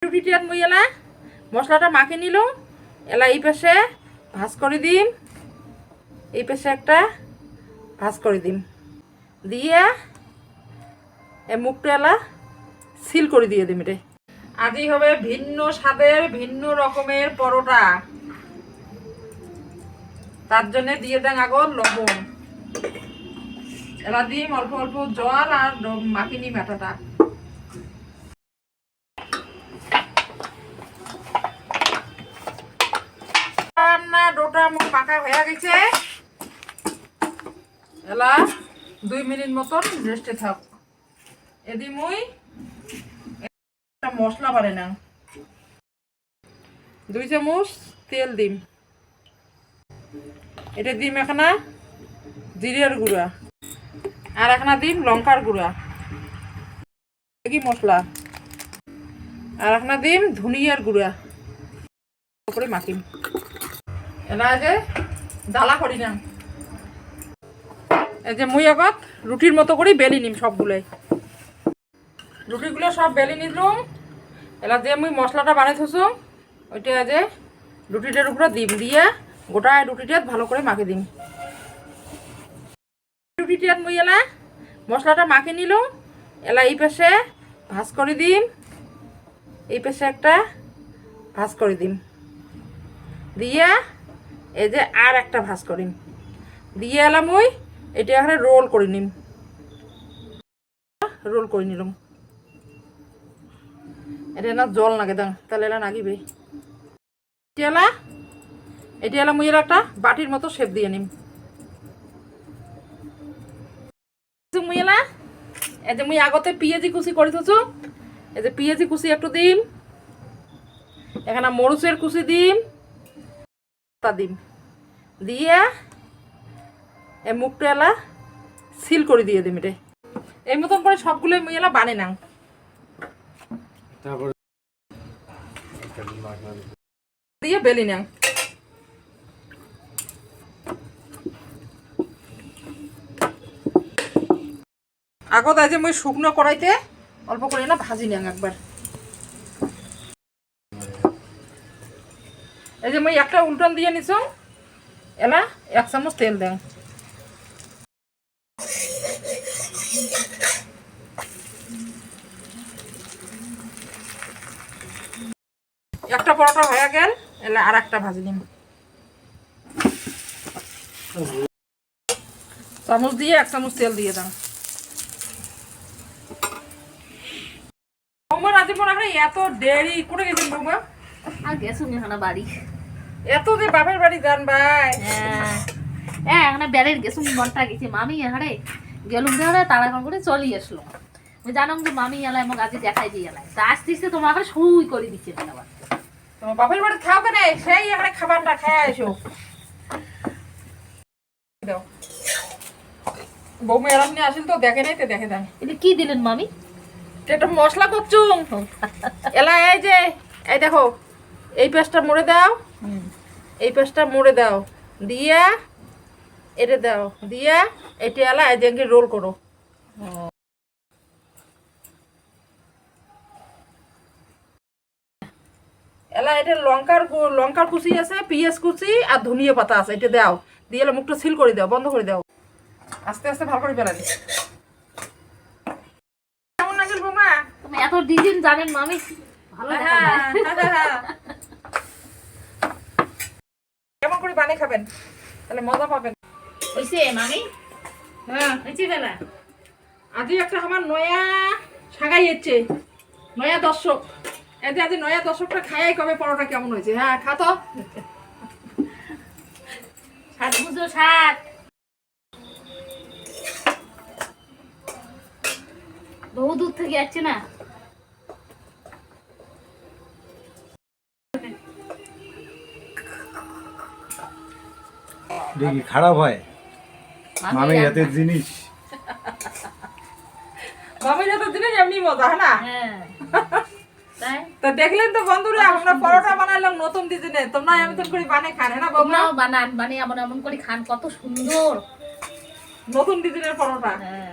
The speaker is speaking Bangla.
রুটিটা মুই এলা মশলাটা মাখে নিল এলা এই পাশে ভাজ করে দিম, এই পাশে একটা ভাজ করে দিম, দিয়ে মুখটা এলা সিল করে দিয়ে দিম। এটা আজই হবে ভিন্ন স্বাদের ভিন্ন রকমের পরোটা। তার জন্য দিয়ে দেন আগর লবণ, এলা দিম অল্প অল্প জল আর মাখিনি মাথাটা। ডোটা মুখ মাখা হয়ে গেছে, এলা 2 মিনিট মতন রেস্টে থাক। এদি মুই একটা মশলা বানাই না, 2 চামচ তেল দিম, এটা দিম এখানা জিরের গুঁড়া, আর এখানা দিম লঙ্কার গুঁড়া কি মশলা, আর এখানা দিম ধনিয়ার গুঁড়া করে মাখিম। এলা যে ডালা করি না, এই যে মুই আগত রুটির মতো করে বেলি নিম সবগুলোই, রুটিগুলো সব বেলি নিলাম। এলা যে মুই মশলাটা বানাই থসু ওইটা যে রুটিটার উপরে দিম, দিয়ে গোটা রুটিটা ভালো করে মাখে দিম। রুটিটা মুই এলা মশলাটা মাখে নিল, এলা এই পাশে ভাজ করে দিম, এই পাশে একটা ভাজ করে দিম, দিয়ে এই যে আর একটা ভাজ করিম, দিয়ে এলা মুই এটা এখানে রোল করে নিম, রোল করে নিলাম। এটা না জল নাগে দাং তাহলে এলা নাগিবে। এটা এলা মুই একটা বাটির মতো শেপ দিয়ে নিম। মুই এলা এই যে মুই আগতে পেঁয়াজি কুচি করে থুচু, এই যে পেঁয়াজি কুচি একটু দিম, এখানে মরিচের কুচি দিম, তা দিম, দিয়ে এই মুখটা এলা সিল করে দিয়ে দিম। এটা এই মতন করে সবগুলো মুই এলা বানে না, দিয়ে বেলি না। আগত আছে মুই শুকনো কড়াইতে অল্প করে না ভাজি নেন একবার। এই যে মুই একটা উল্টন দিয়ে নিছ, এলা 1 চামচ তেল দেন, একটা পরোটা হয়ে গেল, এলা আর একটা ভাজি নিন। চামচ দিয়ে 1 চামচ তেল দিয়ে দাও। বৌমা রাজি পর এত দেরি করে গেছেন বৌমা? আর গেছুন এখানে বাড়ি, এত যে বাপের বাড়ি যান ভাই? হ্যাঁ এখানে বেড়ের গেছুন মনটা গেছে মামি এখানে গেলুম দেওয়া তাড়াতাড়ি করে চলে আসলো। আমি জানাম যে মামি এলাই আমাকে আজকে দেখাই দিয়ে এলাই, তা আসতে আসতে তোমার এখানে শুই করে দিচ্ছে আবার। তোমার বাপের বাড়ি খাও কেন? সেই এখানে খাবারটা খেয়ে আসো। বৌমা এরম নিয়ে আসিল তো দেখে নাই, তো দেখে দেন এটা কি দিলেন মামি? এটা মশলা করছু এলা। এই যে এই দেখো, এই পেস্টটা মুড়ে দাও, এই পেস্টটা মুড়ে দাও, দিয়া এটা দাও, দিয়া এটা এলা এই যে রোল করো। এলা এটা লঙ্কার কুচি আছে, পেঁয়াজ কুচি আর ধনিয়া পাতা আছে, এটা দাও, দিয়ে এলা মুখটা সিল করে দাও, বন্ধ করে দাও, আস্তে আস্তে ভালো করে বেলানি। কেমন লাগল বৌমা? তুমি এত ডিজাইন জানেন মামি, ভালো কেমন করে বানিয়ে খাবেন তাহলে মজা পাবেন। হইছে মামি? হ্যাঁ হইছে বেলা। আজ একটা আমার নয়া সাগাই এসছে, নয়া দর্শক। এতে আজ নয়া দর্শকটা খাই কবে পরোটা কেমন হয়েছে। হ্যাঁ খা তো, সাত বুঝো সাত। বহু দূর থেকে যাচ্ছে না। দেখি খারাপ হয় মামির হাতের জিনিস, মামির হাতের জিনিস এমনি মজা, হ্যাঁ না? তাই তো দেখলেন তো বন্ধুরা, আমরা পরোটা বানাইলাম নতুন ডিজাইনে, তোমরা এমন করে বানিয়ে খান, হ্যাঁ না বৌমা? বানান মানে এমন এমন করে খান, কত সুন্দর নতুন ডিজাইনের পরোটা। হ্যাঁ।